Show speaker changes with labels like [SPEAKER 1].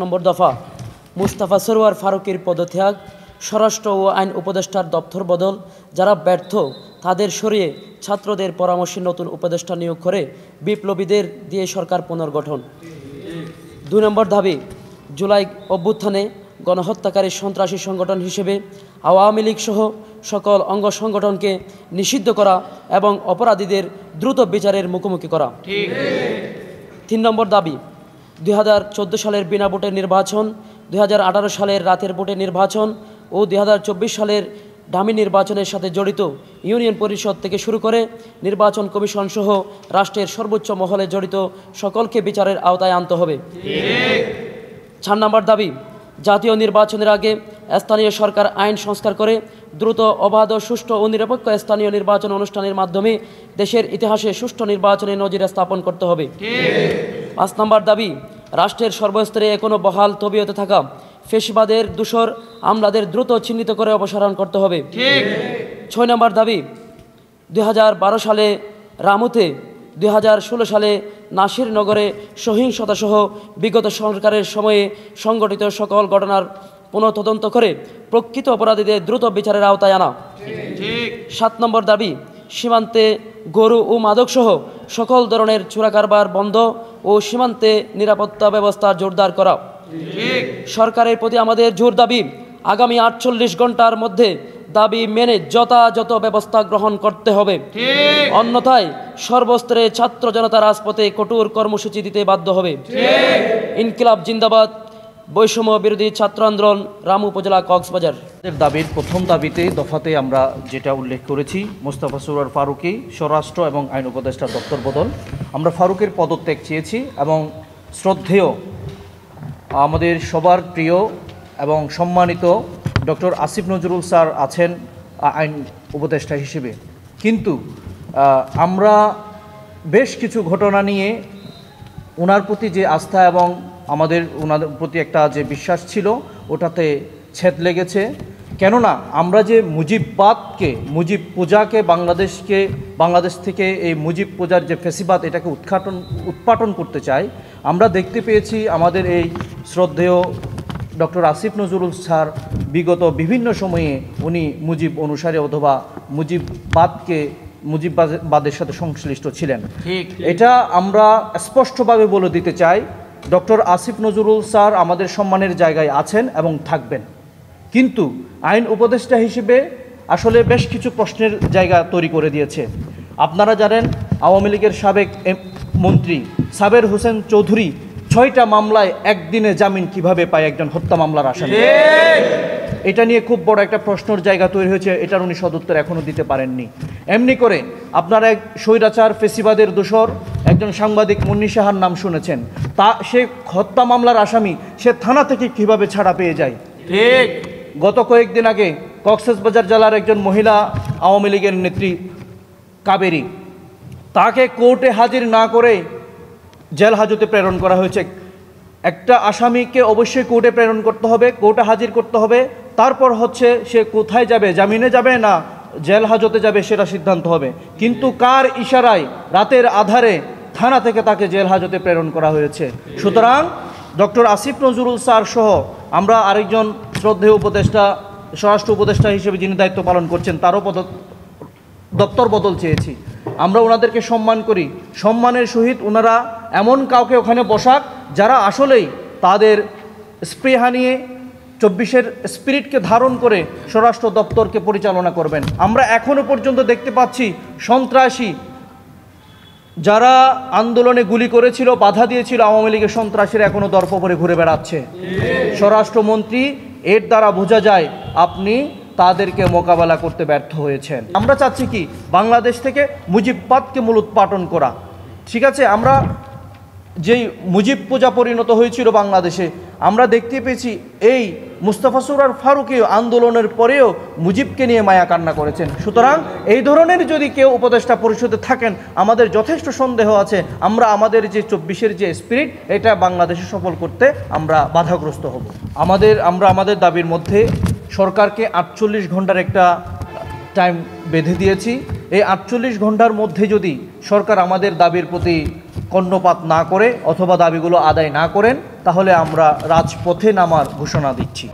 [SPEAKER 1] নম্বর দফা মুস্তাফা সরোয়ার ফারুকের পদত্যাগ, স্বরাষ্ট্র ও আইন উপদেষ্টার দপ্তর বদল, যারা ব্যর্থ তাদের সরিয়ে ছাত্রদের পরামর্শে নতুন উপদেষ্টা নিয়োগ করে বিপ্লবীদের দিয়ে সরকার পুনর্গঠন। 2 নম্বর দাবি জুলাই অভ্যুত্থানে গণহত্যাকারী সন্ত্রাসী সংগঠন হিসেবে আওয়ামী লীগ সহ সকল অঙ্গ সংগঠনকে নিষিদ্ধ করা এবং অপরাধীদের দ্রুত বিচারের মুখোমুখি করা। 3 নম্বর দাবি 2014 সালের বিনা ভোটের নির্বাচন, 2018 সালের রাতের ভোটের নির্বাচন ও 2024 সালের ডামি নির্বাচনের সাথে জড়িত ইউনিয়ন পরিষদ থেকে শুরু করে নির্বাচন কমিশন সহ রাষ্ট্রের সর্বোচ্চ মহলে জড়িত সকলকে বিচারের আওতায় আনতে হবে। 4 নম্বর দাবি জাতীয় নির্বাচনের আগে স্থানীয় সরকার আইন সংস্কার করে দ্রুত, অবাধ, সুষ্ঠু ও নিরপেক্ষ স্থানীয় নির্বাচন অনুষ্ঠানের মাধ্যমে দেশের ইতিহাসে সুষ্ঠু নির্বাচনের নজির স্থাপন করতে হবে। 5 নম্বর দাবি রাষ্ট্রের সর্বস্তরে এখনও বহাল তবিয়তে থাকা ফ্যাসিবাদের দূষর আমলাদের দ্রুত চিহ্নিত করে অপসারণ করতে হবে। 6 নম্বর দাবি 2012 সালে রামুতে, 2016 সালে নাসিরনগরে সহিংসতাসহ বিগত সরকারের সময়ে সংগঠিত সকল ঘটনার পুনঃতদন্ত করে প্রকৃত অপরাধীদের দ্রুত বিচারের আওতায় আনা। 7 নম্বর দাবি সীমান্তে গরু ও মাদকসহ সকল ধরনের চোরা কারবার বন্ধ ও সীমান্তে নিরাপত্তা ব্যবস্থা জোরদার করা। সরকারের প্রতি আমাদের জোর দাবি আগামী 48 ঘন্টার মধ্যে দাবি মেনে যথাযথ ব্যবস্থা গ্রহণ করতে হবে, অন্যথায় সর্বস্তরে ছাত্র জনতা রাজপথে কঠোর কর্মসূচি দিতে বাধ্য হবে। ইনকিলাব জিন্দাবাদ, বৈষম্য বিরোধী ছাত্র আন্দোলন, রামু উপজেলা, কক্সবাজার।
[SPEAKER 2] দাবির প্রথম দাবিতে দফাতে আমরা যেটা উল্লেখ করেছি মুস্তাফা সরোয়ার ফারুকী স্বরাষ্ট্র এবং আইন উপদেষ্টার দপ্তর বদল, আমরা ফারুকের পদত্যাগ চেয়েছি এবং শ্রদ্ধেয় আমাদের সবার প্রিয় এবং সম্মানিত ডক্টর আসিফ নজরুল স্যার আছেন আইন উপদেষ্টা হিসেবে, কিন্তু আমরা বেশ কিছু ঘটনা নিয়ে ওনার প্রতি যে আস্থা এবং ওনাদের প্রতি একটা যে বিশ্বাস ছিল ওটাতে ছেদ লেগেছে। কেননা আমরা যে মুজিববাদকে, মুজিব পূজাকে বাংলাদেশ থেকে এই মুজিব পূজার যে ফেসিবাদ এটাকে উৎপাটন করতে চাই, আমরা দেখতে পেয়েছি আমাদের এই শ্রদ্ধেয় ডক্টর আসিফ নজরুল স্যার বিগত বিভিন্ন সময়ে উনি মুজিব অনুসারী অথবা মুজিববাদের সাথে সংশ্লিষ্ট ছিলেন। এটা আমরা স্পষ্টভাবে বলে দিতে চাই, ডক্টর আসিফ নজরুল স্যার আমাদের সম্মানের জায়গায় আছেন এবং থাকবেন, কিন্তু আইন উপদেষ্টা হিসেবে আসলে বেশ কিছু প্রশ্নের জায়গা তৈরি করে দিয়েছে। আপনারা জানেন আওয়ামী লীগের সাবেক মন্ত্রী সাবের হোসেন চৌধুরী 6টা মামলায় একদিনে জামিন কিভাবে পায় একজন হত্যা মামলার আসামি? এটা নিয়ে খুব বড় একটা প্রশ্নের জায়গা তৈরি হয়েছে, এটার উনি সদুত্তর এখনও দিতে পারেননি। এমনি করে আপনারা এক স্বৈরাচার ফেসিবাদের দোসর একজন সাংবাদিক মুন্নি সাহার নাম শুনেছেন, সে হত্যা মামলার আসামি, সে থানা থেকে কিভাবে ছাড়া পেয়ে যায়? গত কয়েকদিন আগে কক্সবাজার জেলার একজন মহিলা আওয়ামী লীগের নেত্রী কাবেরী, তাকে কোর্টে হাজির না করে জেল হাজতে প্রেরণ করা হয়েছে। একটা আসামিকে অবশ্যই কোর্টে প্রেরণ করতে হবে, কোর্টে হাজির করতে হবে, তারপর হচ্ছে সে কোথায় যাবে, জামিনে যাবে না জেল হাজতে যাবে সেটা সিদ্ধান্ত হবে। কিন্তু কার ইশারায় রাতের আধারে থানা থেকে তাকে জেল হাজতে প্রেরণ করা হয়েছে? সুতরাং ডক্টর আসিফ নজরুল স্যার সহ আমরা আরেকজন শ্রদ্ধেয় উপদেষ্টা, স্বরাষ্ট্র উপদেষ্টা হিসেবে যিনি দায়িত্ব পালন করছেন তারও দপ্তর বদল চেয়েছি। আমরা ওনাদেরকে সম্মান করি, সম্মানের সহিত ওনারা এমন কাউকে ওখানে বসাক যারা আসলেই তাদের স্পৃহা নিয়ে 24-এর স্পিরিটকে ধারণ করে স্বরাষ্ট্র দপ্তরকে পরিচালনা করবেন। আমরা এখনও পর্যন্ত দেখতে পাচ্ছি সন্ত্রাসী যারা আন্দোলনে গুলি করেছিল, বাধা দিয়েছিল আওয়ামী লীগের সন্ত্রাসীরা এখনও দর্পপরে ঘুরে বেড়াচ্ছে। স্বরাষ্ট্রমন্ত্রী এর দ্বারা বোঝা যায় আপনি তাদেরকে মোকাবেলা করতে ব্যর্থ হয়েছেন। আমরা চাচ্ছি কি বাংলাদেশ থেকে মুজিববাদকে মূলোৎপাটন করা। ঠিক আছে, আমরা যেই মুজিব পূজা পরিণত হয়েছিল বাংলাদেশে, আমরা দেখতে পেয়েছি এই মুস্তাফা সরোয়ার ফারুকী আন্দোলনের পরেও মুজিবকে নিয়ে মায়া কান্না করেছেন। সুতরাং এই ধরনের যদি কেউ উপদেষ্টা পরিষদে থাকেন, আমাদের যথেষ্ট সন্দেহ আছে আমরা আমাদের যে 24-এর যে স্পিরিট এটা বাংলাদেশে সফল করতে আমরা বাধাগ্রস্ত হব। আমরা আমাদের দাবির মধ্যে সরকারকে 48 ঘন্টার একটা টাইম বেঁধে দিয়েছি। এই 48 ঘন্টার মধ্যে যদি সরকার আমাদের দাবির প্রতি কর্ণপাত না করে অথবা দাবিগুলো আদায় না করেন তাহলে আমরা রাজপথে নামার ঘোষণা দিচ্ছি।